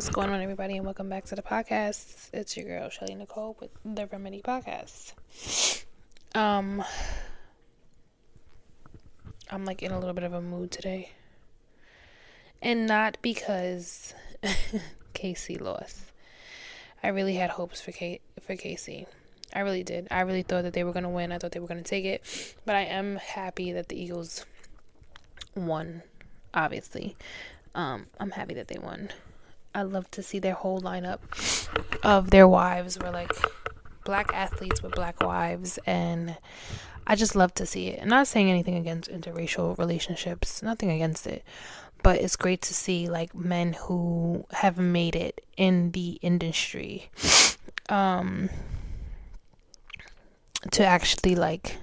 What's going on, everybody, and welcome back to the podcast. It's your girl Shelly Nicole with the Remedy Podcast. I'm like in a little bit of a mood today, and not because Casey lost. I really had hopes for Casey. I really did. I really thought that they were gonna win. I thought they were gonna take it, but I am happy that the Eagles won. Obviously, I'm happy that they won. I love to see their whole lineup of their wives were like black athletes with black wives, and I just love to see it. I'm not saying anything against interracial relationships, nothing against it, but it's great to see like men who have made it in the industry to actually like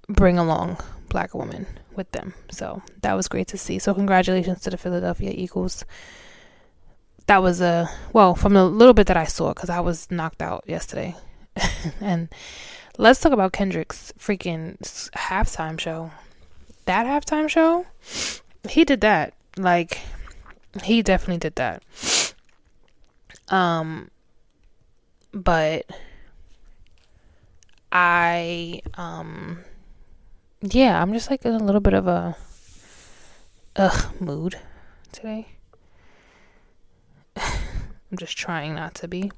bring along black women with them. So that was great to see. So congratulations to the Philadelphia Eagles. That was from the little bit that I saw, because I was knocked out yesterday. And let's talk about Kendrick's freaking halftime show. That halftime show, he did that. Like, he definitely did that. But I'm just like in a little bit of a mood today. I'm just trying not to be.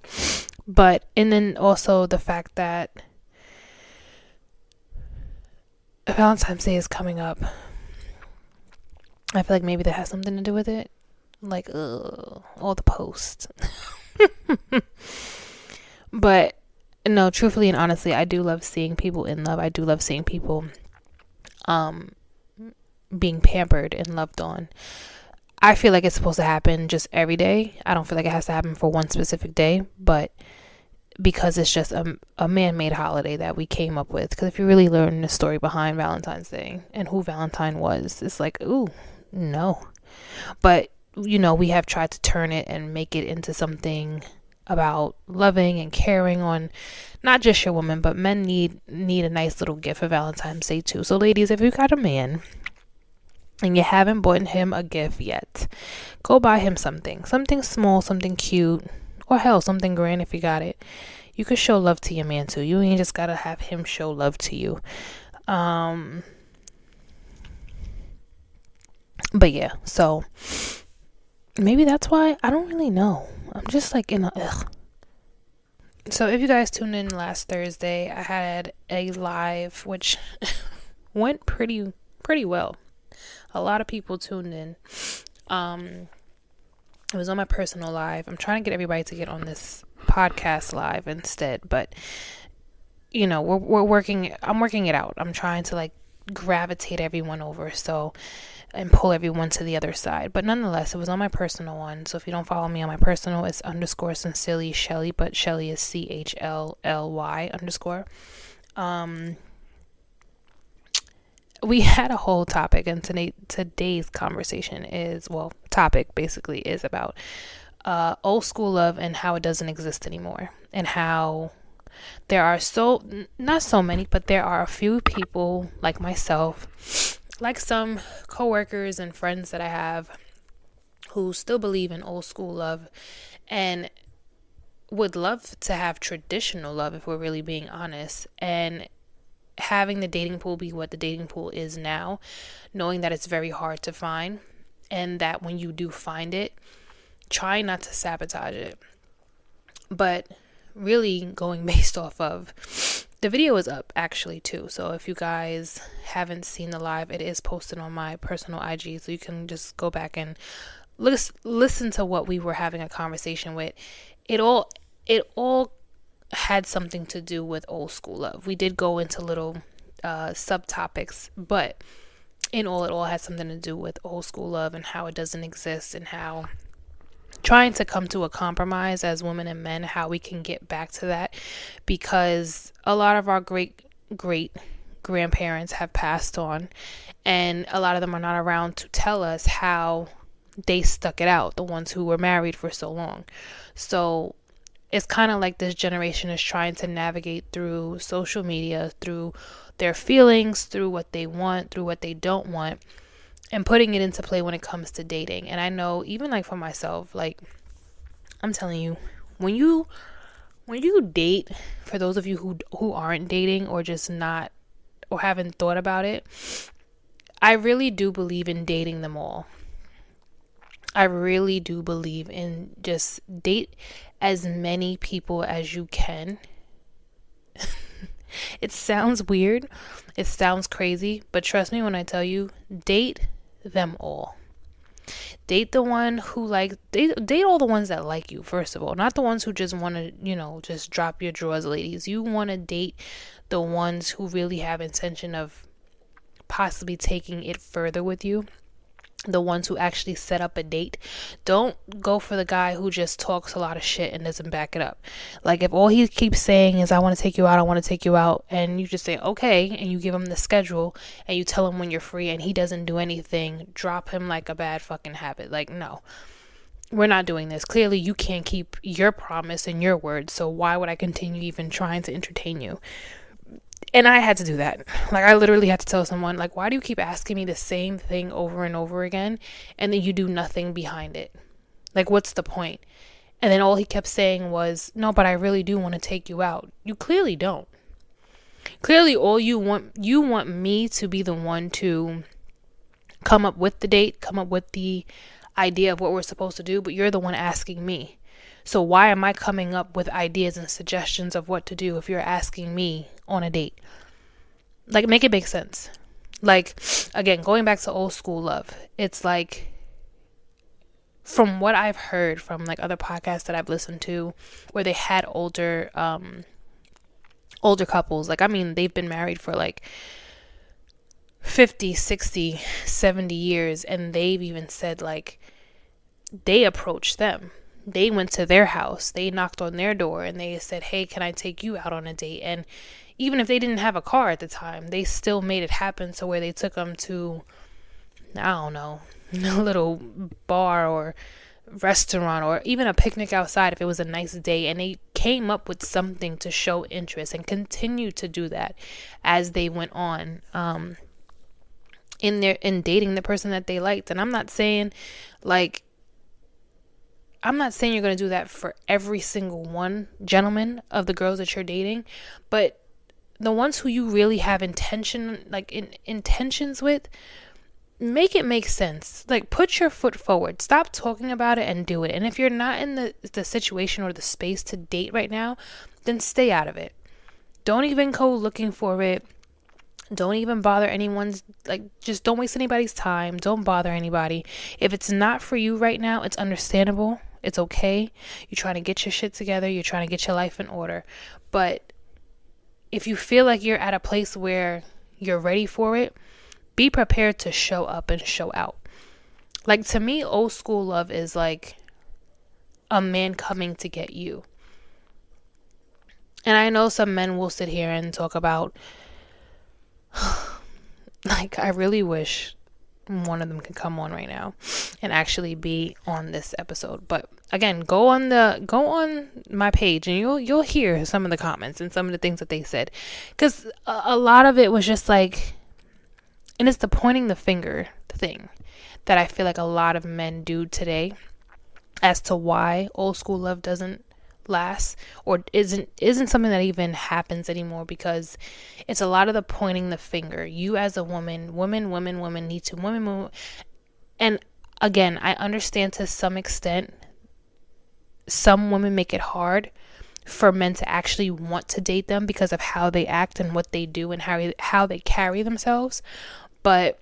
And then also the fact that Valentine's Day is coming up. I feel like maybe that has something to do with it. Like, all the posts. But no, truthfully and honestly, I do love seeing people in love. I do love seeing people being pampered and loved on. I feel like it's supposed to happen just every day. I don't feel like it has to happen for one specific day, but because it's just a man-made holiday that we came up with. Because if you really learn the story behind Valentine's Day and who Valentine was, it's like, ooh, no. But, we have tried to turn it and make it into something about loving and caring on not just your woman, but men need a nice little gift for Valentine's Day too. So ladies, if you got a man and you haven't bought him a gift yet, go buy him something small, something cute, or hell, something grand if you got it. You could show love to your man too. You ain't just gotta have him show love to you. But yeah, so maybe that's why. I don't really know. I'm just like in a ugh. So if you guys tuned in last Thursday, I had a live which went pretty well. A lot of people tuned in. It was on my personal live. I'm trying to get everybody to get on this podcast live instead, but we're working. I'm working it out. I'm trying to like gravitate everyone over and pull everyone to the other side. But nonetheless, it was on my personal one. So if you don't follow me on my personal, it's _sincerely Shelly, but Shelly is CHLLY_. We had a whole topic, and today's conversation topic basically is about old school love and how it doesn't exist anymore, and how there are not so many, but there are a few people like myself, like some coworkers and friends that I have, who still believe in old school love and would love to have traditional love, if we're really being honest, and having the dating pool be what the dating pool is now, knowing that it's very hard to find, and that when you do find it, try not to sabotage it. But really going based off of the video is up actually too. So if you guys haven't seen the live, it is posted on my personal IG, so you can just go back and listen to what we were having a conversation with. It all had something to do with old school love. We did go into little subtopics, but in all, it all had something to do with old school love and how it doesn't exist, and how trying to come to a compromise as women and men, how we can get back to that, because a lot of our great grandparents have passed on, and a lot of them are not around to tell us how they stuck it out, the ones who were married for so long. So it's kind of like this generation is trying to navigate through social media, through their feelings, through what they want, through what they don't want, and putting it into play when it comes to dating. And I know even like for myself, like I'm telling you, when you date, for those of you who aren't dating or just not or haven't thought about it, I really do believe in dating them all. I really do believe in just date as many people as you can. It sounds weird. It sounds crazy, but trust me when I tell you, date them all. Date the one who date all the ones that like you, first of all, not the ones who just want to, just drop your drawers, ladies. You want to date the ones who really have intention of possibly taking it further with you, the ones who actually set up a date. Don't go for the guy who just talks a lot of shit and doesn't back it up. Like if all he keeps saying is I want to take you out, I want to take you out, and you just say okay, and you give him the schedule and you tell him when you're free and he doesn't do anything, drop him like a bad fucking habit. Like, no, we're not doing this. Clearly you can't keep your promise and your word, so why would I continue even trying to entertain you? And I had to do that. Like, I literally had to tell someone, like, why do you keep asking me the same thing over and over again, and then you do nothing behind it? Like, what's the point? And then all he kept saying was, no, but I really do want to take you out. You clearly don't. Clearly, all you want me to be the one to come up with the date, come up with the idea of what we're supposed to do, but you're the one asking me. So why am I coming up with ideas and suggestions of what to do if you're asking me on a date? Like, make it make sense. Like, again, going back to old school love, it's like, from what I've heard from like other podcasts that I've listened to where they had older couples, like, I mean, they've been married for like 50, 60, 70 years, and they've even said like they approached them. They went to their house, they knocked on their door, and they said, hey, can I take you out on a date? And even if they didn't have a car at the time, they still made it happen to where they took them to, I don't know, a little bar or restaurant or even a picnic outside if it was a nice day, and they came up with something to show interest and continued to do that as they went on in dating the person that they liked. And I'm not saying you're going to do that for every single one, gentlemen, of the girls that you're dating, but the ones who you really have intentions with, make it make sense. Like, put your foot forward. Stop talking about it and do it. And if you're not in the situation or the space to date right now, then stay out of it. Don't even go looking for it. Don't even bother anyone's, just don't waste anybody's time. Don't bother anybody. If it's not for you right now, it's understandable. It's okay. You're trying to get your shit together. You're trying to get your life in order. But if you feel like you're at a place where you're ready for it, be prepared to show up and show out. Like, to me, old school love is like a man coming to get you. And I know some men will sit here and talk about, like, I really wish one of them could come on right now and actually be on this episode. But again, go on my page and you'll hear some of the comments and some of the things that they said, because a lot of it was just like, and it's the pointing the finger thing that I feel like a lot of men do today as to why old school love doesn't last or isn't something that even happens anymore, because it's a lot of the pointing the finger. You as a woman need to and again, I understand to some extent some women make it hard for men to actually want to date them because of how they act and what they do and how they carry themselves. But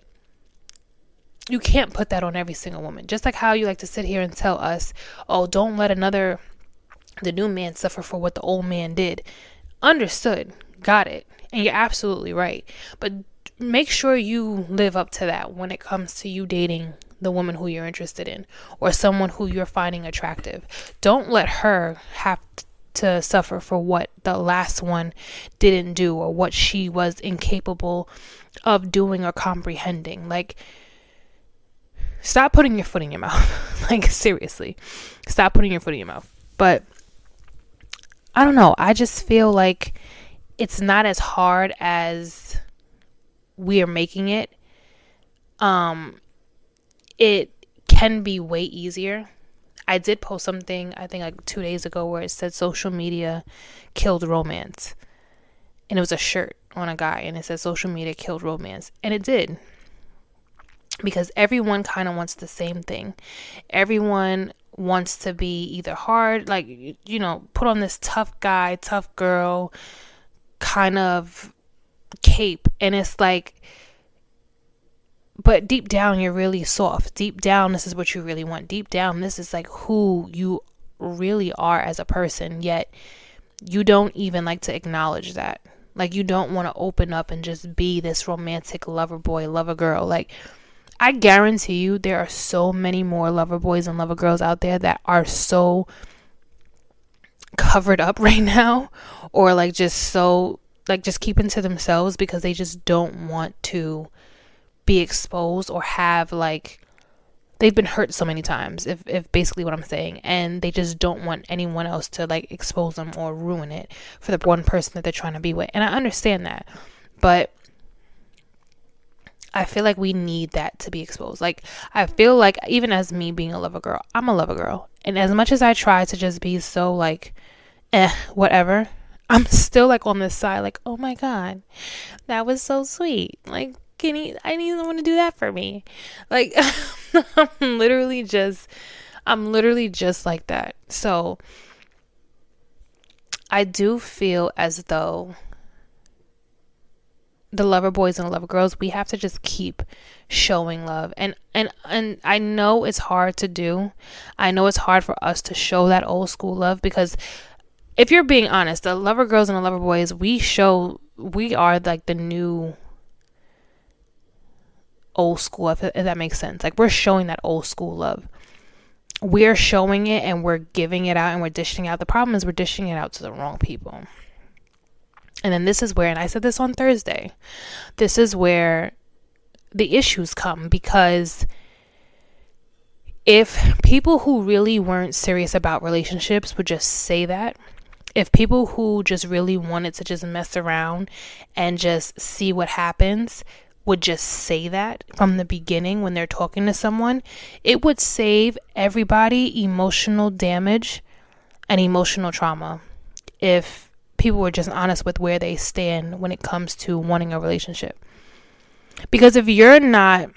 you can't put that on every single woman. Just like how you like to sit here and tell us, oh, don't let the new man suffer for what the old man did. Understood. Got it. And you're absolutely right. But make sure you live up to that when it comes to you dating the woman who you're interested in or someone who you're finding attractive. Don't let her have to suffer for what the last one didn't do or what she was incapable of doing or comprehending. Like, stop putting your foot in your mouth. Like, seriously, stop putting your foot in your mouth. But I don't know. I just feel like it's not as hard as we are making it. it can be way easier. I did post something, I think like 2 days ago, where it said social media killed romance. And it was a shirt on a guy and it said social media killed romance. And it did. Because everyone kind of wants the same thing. Everyone wants to be either hard, like, you know, put on this tough guy, tough girl kind of cape. And it's like, but deep down, you're really soft. Deep down, this is what you really want. Deep down, this is like who you really are as a person. Yet, you don't even like to acknowledge that. Like, you don't want to open up and just be this romantic lover boy, lover girl. Like, I guarantee you there are so many more lover boys and lover girls out there that are so covered up right now, or like just so, like, just keeping to themselves because they just don't want to be exposed or have, like, they've been hurt so many times, if basically what I'm saying, and they just don't want anyone else to like expose them or ruin it for the one person that they're trying to be with. And I understand that, but I feel like we need that to be exposed. Like, I feel like even as me being a lover girl, I'm a lover girl, and as much as I try to just be so like whatever, I'm still like on this side, like, oh my god, that was so sweet. Like, I need someone to do that for me. Like, I'm literally just like that. So I do feel as though the lover boys and lover girls, we have to just keep showing love. And I know it's hard to do. I know it's hard for us to show that old school love, because if you're being honest, the lover girls and the lover boys, we are like the new old school, if that makes sense. Like, we're showing that old school love. We're showing it and we're giving it out and we're dishing out. The problem is we're dishing it out to the wrong people. And then this is where, and I said this on Thursday, this is where the issues come, because if people who really weren't serious about relationships would just say that, if people who just really wanted to just mess around and just see what happens would just say that from the beginning when they're talking to someone, it would save everybody emotional damage and emotional trauma if people were just honest with where they stand when it comes to wanting a relationship. Because if you're not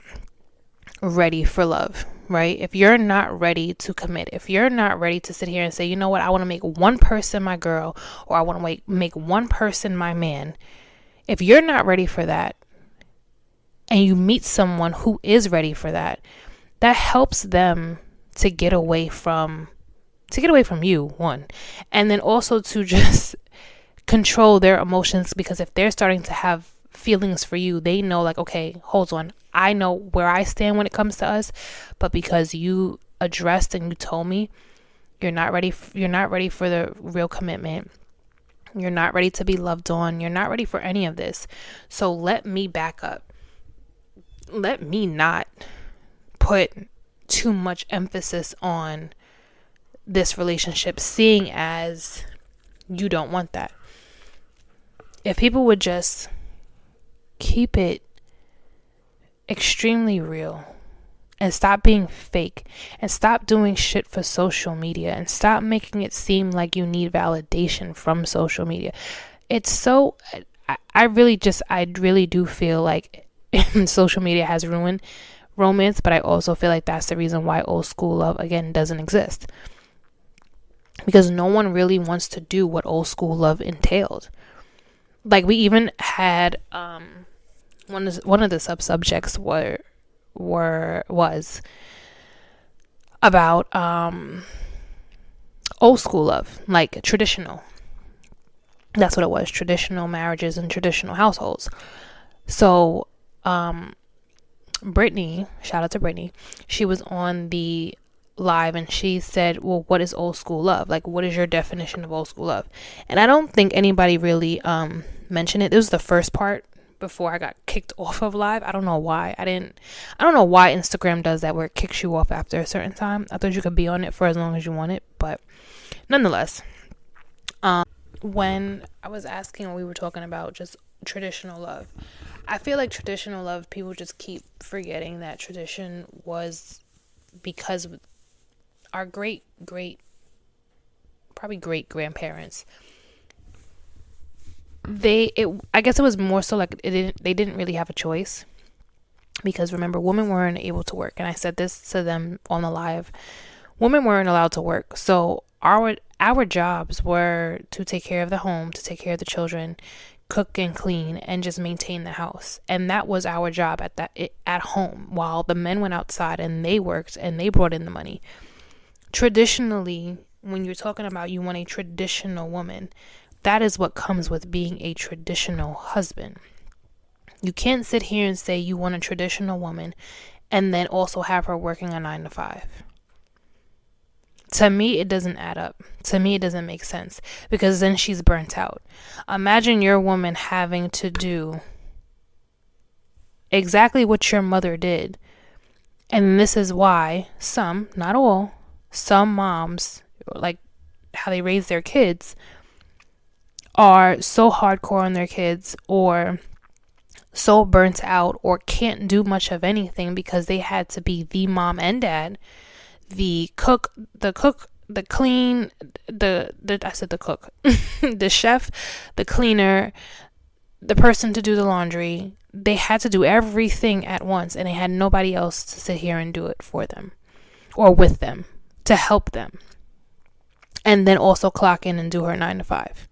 ready for love, right? If you're not ready to commit, if you're not ready to sit here and say, you know what, I want to make one person my girl, or I want to make one person my man. If you're not ready for that, and you meet someone who is ready for that, that helps them to get away from you, one, and then also to just control their emotions, because if they're starting to have feelings for you, they know, like, okay, hold on, I know where I stand when it comes to us, but because you addressed and you told me you're not ready for the real commitment, you're not ready to be loved on, you're not ready for any of this, so let me back up. Let me not put too much emphasis on this relationship, seeing as you don't want that. If people would just keep it extremely real and stop being fake and stop doing shit for social media and stop making it seem like you need validation from social media. It's so, I really do feel like social media has ruined romance, but I also feel like that's the reason why old school love, again, doesn't exist. Because no one really wants to do what old school love entailed. Like, we even had one of the subjects was about old school love, like traditional. That's what it was, traditional marriages and traditional households. So Brittany, shout out to Brittany, she was on the live and she said, well, what is old school love? Like, what is your definition of old school love? And I don't think anybody really mentioned it. It was the first part before I got kicked off of live. I don't know why. I don't know why Instagram does that, where it kicks you off after a certain time. I thought you could be on it for as long as you want it, but nonetheless, when I was asking, when we were talking about just traditional love, I feel like traditional love, people just keep forgetting that tradition was because our probably great grandparents, I guess it was more so like they didn't really have a choice, because remember, women weren't able to work, and I said this to them on the live. Women weren't allowed to work, so our jobs were to take care of the home, to take care of the children, cook and clean, and just maintain the house. And that was our job at home, while the men went outside and they worked and they brought in the money. Traditionally, when you're talking about you want a traditional woman, that is what comes with being a traditional husband. You can't sit here and say you want a traditional woman and then also have her working a 9 to 5. To me, it doesn't add up. To me, it doesn't make sense, because then she's burnt out. Imagine your woman having to do exactly what your mother did. And this is why some, not all, some moms, like how they raise their kids, are so hardcore on their kids, or so burnt out, or can't do much of anything because they had to be the mom and dad, the cook, the clean, I said the cook, the chef, the cleaner, the person to do the laundry. They had to do everything at once, and they had nobody else to sit here and do it for them or with them to help them. And then also clock in and do her 9 to 5.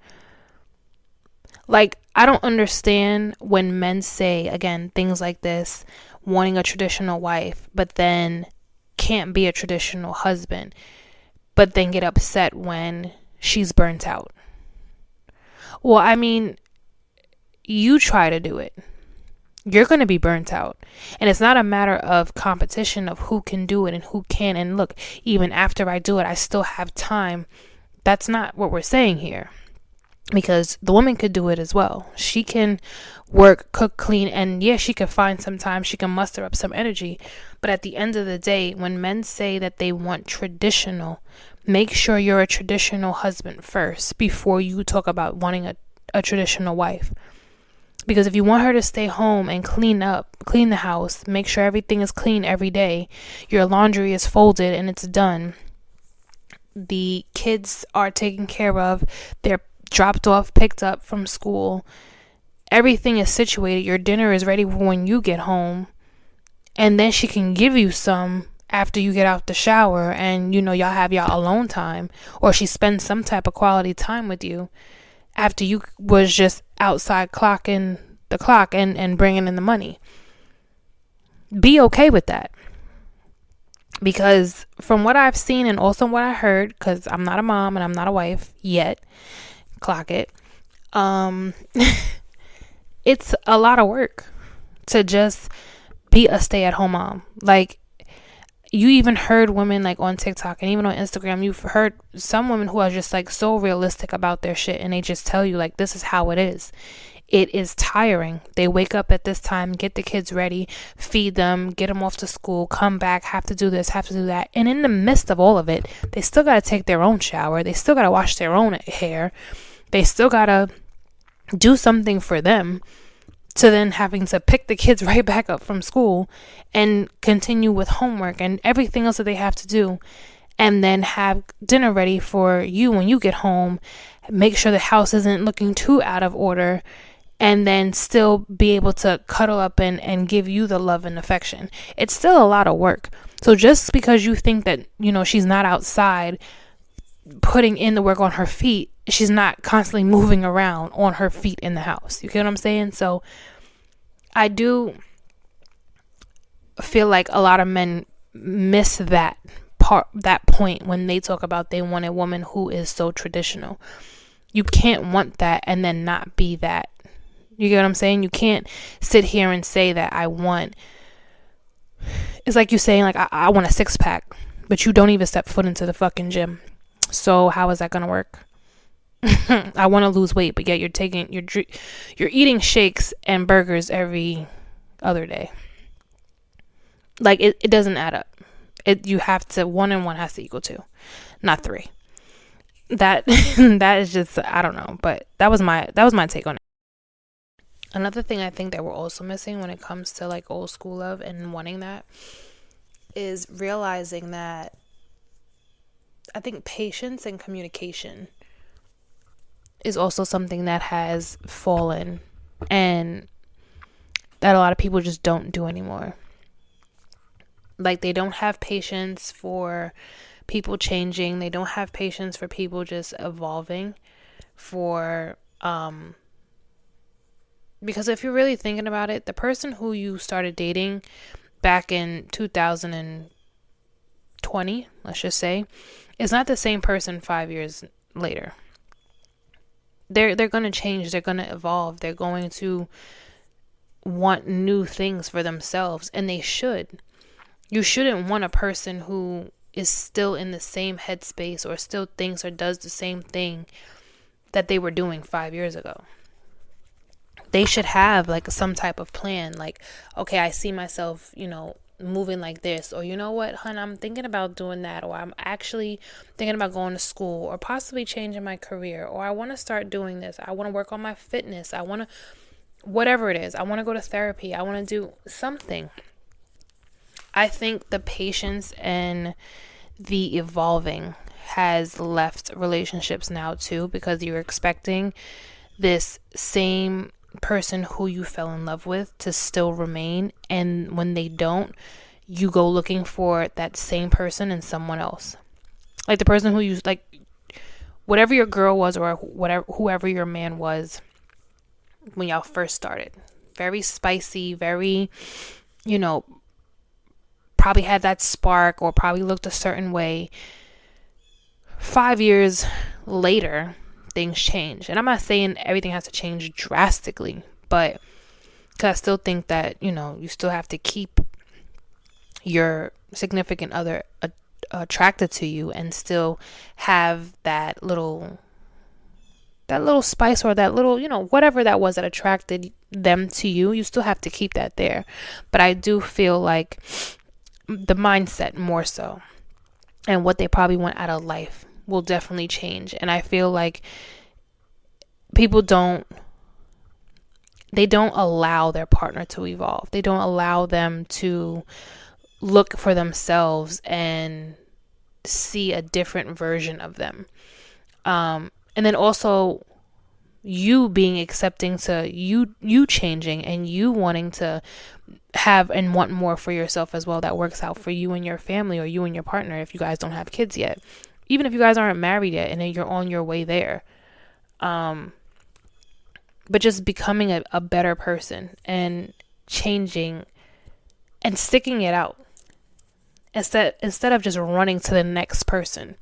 Like, I don't understand when men say, again, things like this, wanting a traditional wife, but then can't be a traditional husband, but then get upset when she's burnt out. Well, I mean, you try to do it, you're going to be burnt out. And it's not a matter of competition of who can do it and who can. And look, even after I do it, I still have time. That's not what we're saying here. Because the woman could do it as well. She can work, cook, clean, and yeah, she can find some time. She can muster up some energy. But at the end of the day, when men say that they want traditional, make sure you're a traditional husband first before you talk about wanting a traditional wife. Because if you want her to stay home and clean the house, make sure everything is clean every day, your laundry is folded and it's done, the kids are taken care of, they're dropped off, picked up from school, everything is situated, your dinner is ready for when you get home, and then she can give you some after you get out the shower, and y'all have y'all alone time, or she spends some type of quality time with you after you was just outside clocking the clock and bringing in the money. Be okay with that. Because from what I've seen and also what I heard, because I'm not a mom and I'm not a wife yet, clock it, it's a lot of work to just be a stay-at-home mom. Like, you even heard women like on TikTok and even on Instagram, you've heard some women who are just like so realistic about their shit, and they just tell you like, this is how it is. It is tiring. They wake up at this time, get the kids ready, feed them, get them off to school, come back, have to do this, have to do that. And in the midst of all of it, they still got to take their own shower. They still got to wash their own hair. They still got to do something for them, to then having to pick the kids right back up from school and continue with homework and everything else that they have to do. And then have dinner ready for you when you get home. Make sure the house isn't looking too out of order. And then still be able to cuddle up and give you the love and affection. It's still a lot of work. So just because you think that, she's not outside putting in the work on her feet, she's not constantly moving around on her feet in the house. You get what I'm saying? So I do feel like a lot of men miss that point when they talk about they want a woman who is so traditional. You can't want that and then not be that. You get what I'm saying? You can't sit here and say that it's like you saying like, I want a 6-pack, but you don't even step foot into the fucking gym. So how is that going to work? I want to lose weight, but yet you're eating shakes and burgers every other day. Like, it doesn't add up. You have to, 1 and 1 has to equal 2, not 3. That is just, I don't know, but that was my take on it. Another thing I think that we're also missing when it comes to like old school love and wanting that is realizing that I think patience and communication is also something that has fallen and that a lot of people just don't do anymore. Like, they don't have patience for people changing. They don't have patience for people just evolving. Because if you're really thinking about it, the person who you started dating back in 2020, let's just say, is not the same person 5 years later. They're going to change. They're going to evolve. They're going to want new things for themselves, and they should. You shouldn't want a person who is still in the same headspace or still thinks or does the same thing that they were doing 5 years ago. They should have like some type of plan, like, okay, I see myself, moving like this, or you know what, hun, I'm thinking about doing that, or I'm actually thinking about going to school, or possibly changing my career, or I want to start doing this. I want to work on my fitness. I want to, whatever it is, I want to go to therapy. I want to do something. I think the patience and the evolving has left relationships now too, because you're expecting this same person who you fell in love with to still remain, and when they don't, you go looking for that same person in someone else. Like the person who you like, whatever your girl was, or whatever, whoever your man was when y'all first started, very spicy, very, probably had that spark, or probably looked a certain way. 5 years later, things change. And I'm not saying everything has to change drastically, but because I still think that, you still have to keep your significant other attracted to you, and still have that little spice, or that little, whatever that was that attracted them to you. You still have to keep that there. But I do feel like the mindset more so, and what they probably want out of life, will definitely change. And I feel like people don't allow their partner to evolve. They don't allow them to look for themselves and see a different version of them. And then also you being accepting to you changing, and you wanting to have and want more for yourself as well, that works out for you and your family, or you and your partner if you guys don't have kids yet, even if you guys aren't married yet and then you're on your way there. But just becoming a better person and changing and sticking it out, instead of just running to the next person,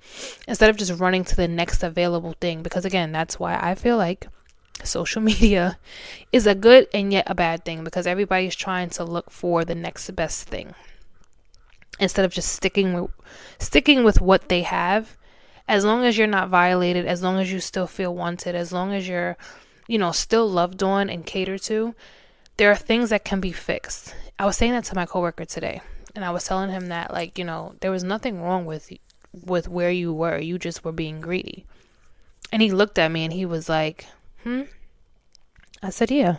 instead of just running to the next available thing. Because again, that's why I feel like social media is a good and yet a bad thing, because everybody's trying to look for the next best thing instead of just sticking with what they have. As long as you're not violated, as long as you still feel wanted, as long as you're still loved on and catered to, there are things that can be fixed. I was saying that to my coworker today, and I was telling him that, like, there was nothing wrong with where you were. You just were being greedy. And he looked at me and he was like, I said, yeah.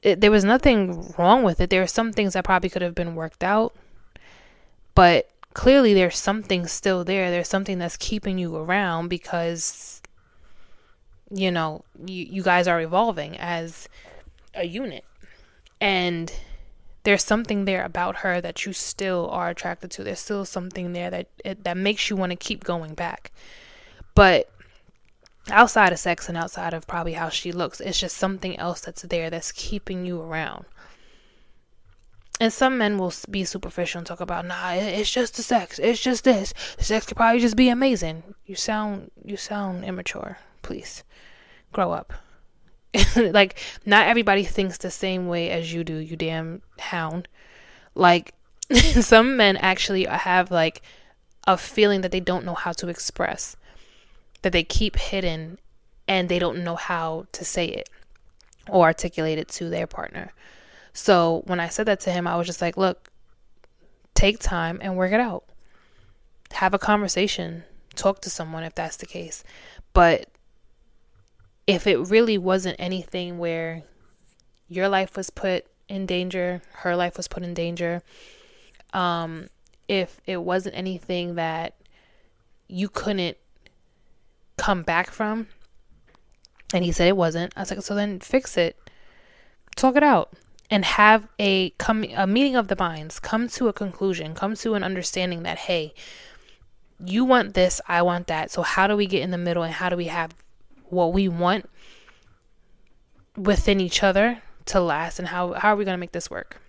There was nothing wrong with it. There are some things that probably could have been worked out, but clearly there's something still there. There's something that's keeping you around, because you guys are evolving as a unit, and there's something there about her that you still are attracted to. There's still something there that makes you want to keep going back. But outside of sex and outside of probably how she looks, it's just something else that's there that's keeping you around. And some men will be superficial and talk about, nah, it's just the sex. It's just this. The sex could probably just be amazing. You sound immature. Please, grow up. Like, not everybody thinks the same way as you do, you damn hound. Like, some men actually have like a feeling that they don't know how to express, that they keep hidden, and they don't know how to say it or articulate it to their partner. So when I said that to him, I was just like, look, take time and work it out. Have a conversation. Talk to someone if that's the case. But if it really wasn't anything where your life was put in danger, her life was put in danger. If it wasn't anything that you couldn't come back from, and he said it wasn't, I was like, so then fix it, talk it out, and have a meeting of the minds, come to a conclusion, come to an understanding that, hey, you want this, I want that, so how do we get in the middle, and how do we have what we want within each other to last, and how are we going to make this work?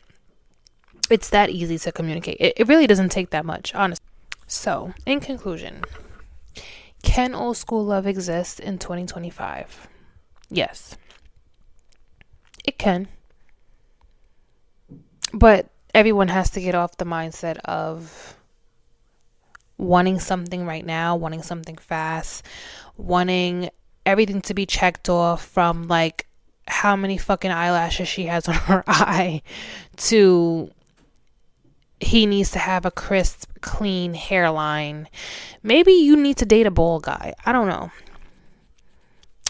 It's that easy to communicate. It really doesn't take that much, honestly. So, in conclusion, can old school love exist in 2025? Yes, it can. But everyone has to get off the mindset of wanting something right now, wanting something fast, wanting everything to be checked off, from like how many fucking eyelashes she has on her eye to he needs to have a crisp, clean hairline. Maybe you need to date a bald guy. I don't know.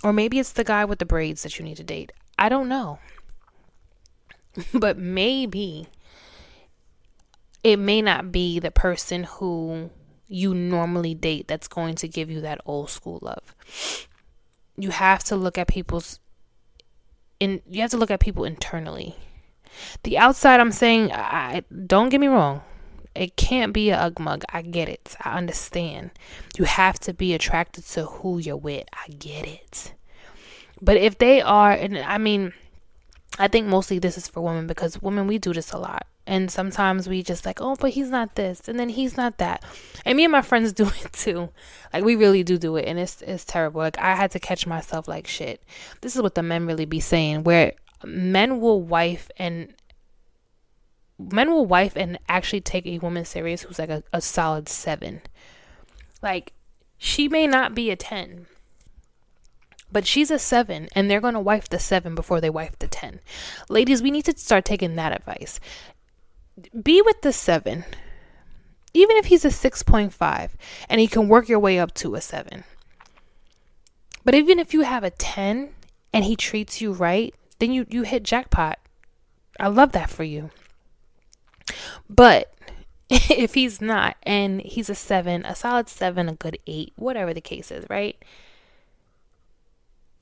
Or maybe it's the guy with the braids that you need to date. I don't know. But maybe it may not be the person who you normally date that's going to give you that old school love. You have to look at people internally. The outside, I'm saying, don't get me wrong, it can't be a ug mug. I get it. I understand. You have to be attracted to who you're with. I get it. But if they are, and I mean, I think mostly this is for women, because women, we do this a lot. And sometimes we just like, oh, but he's not this, and then he's not that. And me and my friends do it too. Like, we really do it, and it's terrible. Like, I had to catch myself like, shit. This is what the men really be saying, where men will wife and actually take a woman serious who's like a solid 7. Like, she may not be a 10, but she's a 7, and they're going to wife the 7 before they wife the 10. Ladies, we need to start taking that advice. Be with the 7, even if he's a 6.5, and he can work your way up to a 7. But even if you have a 10 and he treats you right, then you hit jackpot. I love that for you. But if he's not, and he's a 7, a solid 7, a good 8, whatever the case is, right?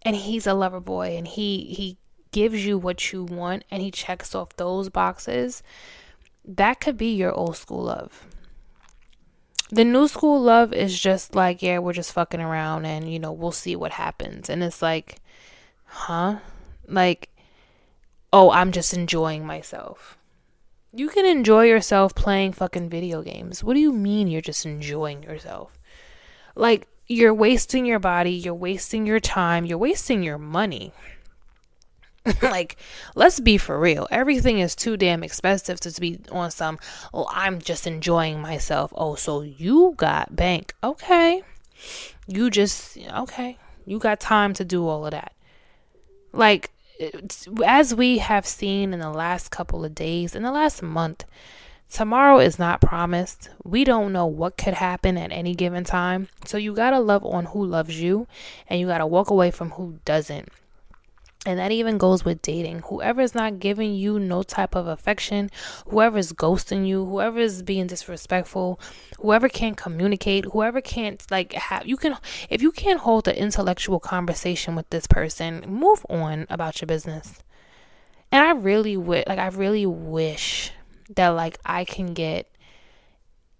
And he's a lover boy, and he gives you what you want, and he checks off those boxes, that could be your old school love. The new school love is just like, yeah, we're just fucking around, and we'll see what happens. And it's like, huh? Like, oh, I'm just enjoying myself. You can enjoy yourself playing fucking video games. What do you mean you're just enjoying yourself? Like, you're wasting your body, you're wasting your time, you're wasting your money. Like, let's be for real. Everything is too damn expensive to be on some, oh, I'm just enjoying myself. Oh, so you got bank. Okay. You got time to do all of that. Like, as we have seen in the last couple of days, in the last month, tomorrow is not promised. We don't know what could happen at any given time. So you got to love on who loves you, and you got to walk away from who doesn't. And that even goes with dating. Whoever's not giving you no type of affection, whoever's ghosting you, whoever's being disrespectful, whoever can't communicate, whoever can't if you can't hold an intellectual conversation with this person, move on about your business. And I really wish that like I can get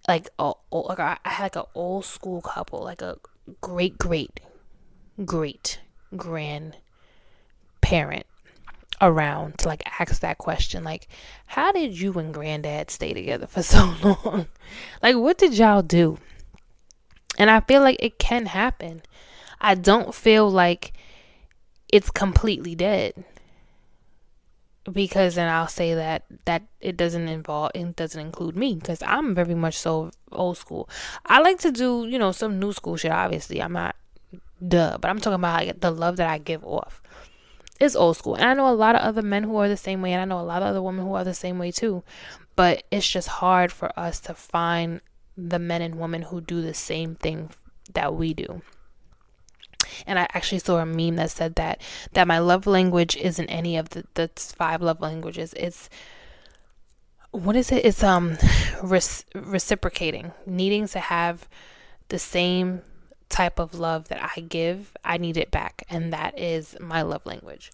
like I had like an old school couple, like a great grandparent around to like ask that question, like, how did you and granddad stay together for so long? Like, what did y'all do? And I feel like it can happen. I don't feel like it's completely dead, because then I'll say that it doesn't include me, because I'm very much so old school. I like to do some new school shit. Obviously, I'm not but I'm talking about like the love that I give off. It's old school. And I know a lot of other men who are the same way, and I know a lot of other women who are the same way too. But it's just hard for us to find the men and women who do the same thing that we do. And I actually saw a meme that said that my love language isn't any of the 5 love languages. It's, what is it? It's reciprocating, needing to have the same type of love that I give. I need it back, and that is my love language.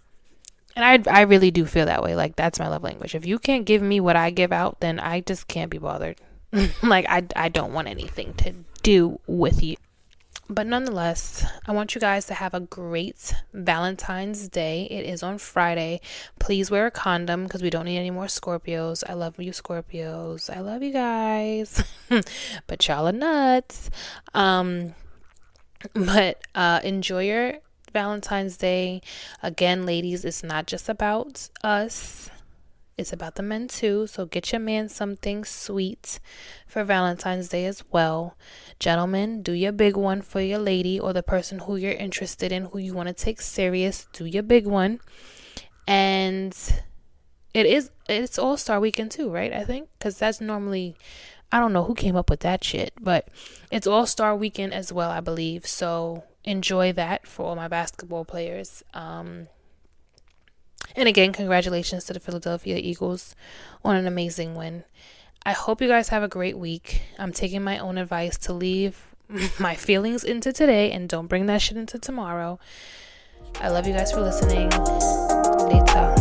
And I really do feel that way. Like, that's my love language. If you can't give me what I give out, then I just can't be bothered. Like, I don't want anything to do with you. But nonetheless, I want you guys to have a great Valentine's Day. It is on Friday. Please wear a condom because we don't need any more Scorpios. I love you, Scorpios. I love you guys. But y'all are nuts. But enjoy your Valentine's Day. Again, ladies, it's not just about us. It's about the men too. So get your man something sweet for Valentine's Day as well. Gentlemen, do your big one for your lady or the person who you're interested in, who you want to take serious. Do your big one. And it's All-Star Weekend too, right? I think, because that's normally, I don't know who came up with that shit, but it's All-Star Weekend as well, I believe. So enjoy that for all my basketball players. And again, congratulations to the Philadelphia Eagles on an amazing win. I hope you guys have a great week. I'm taking my own advice to leave my feelings into today and don't bring that shit into tomorrow. I love you guys for listening. Later.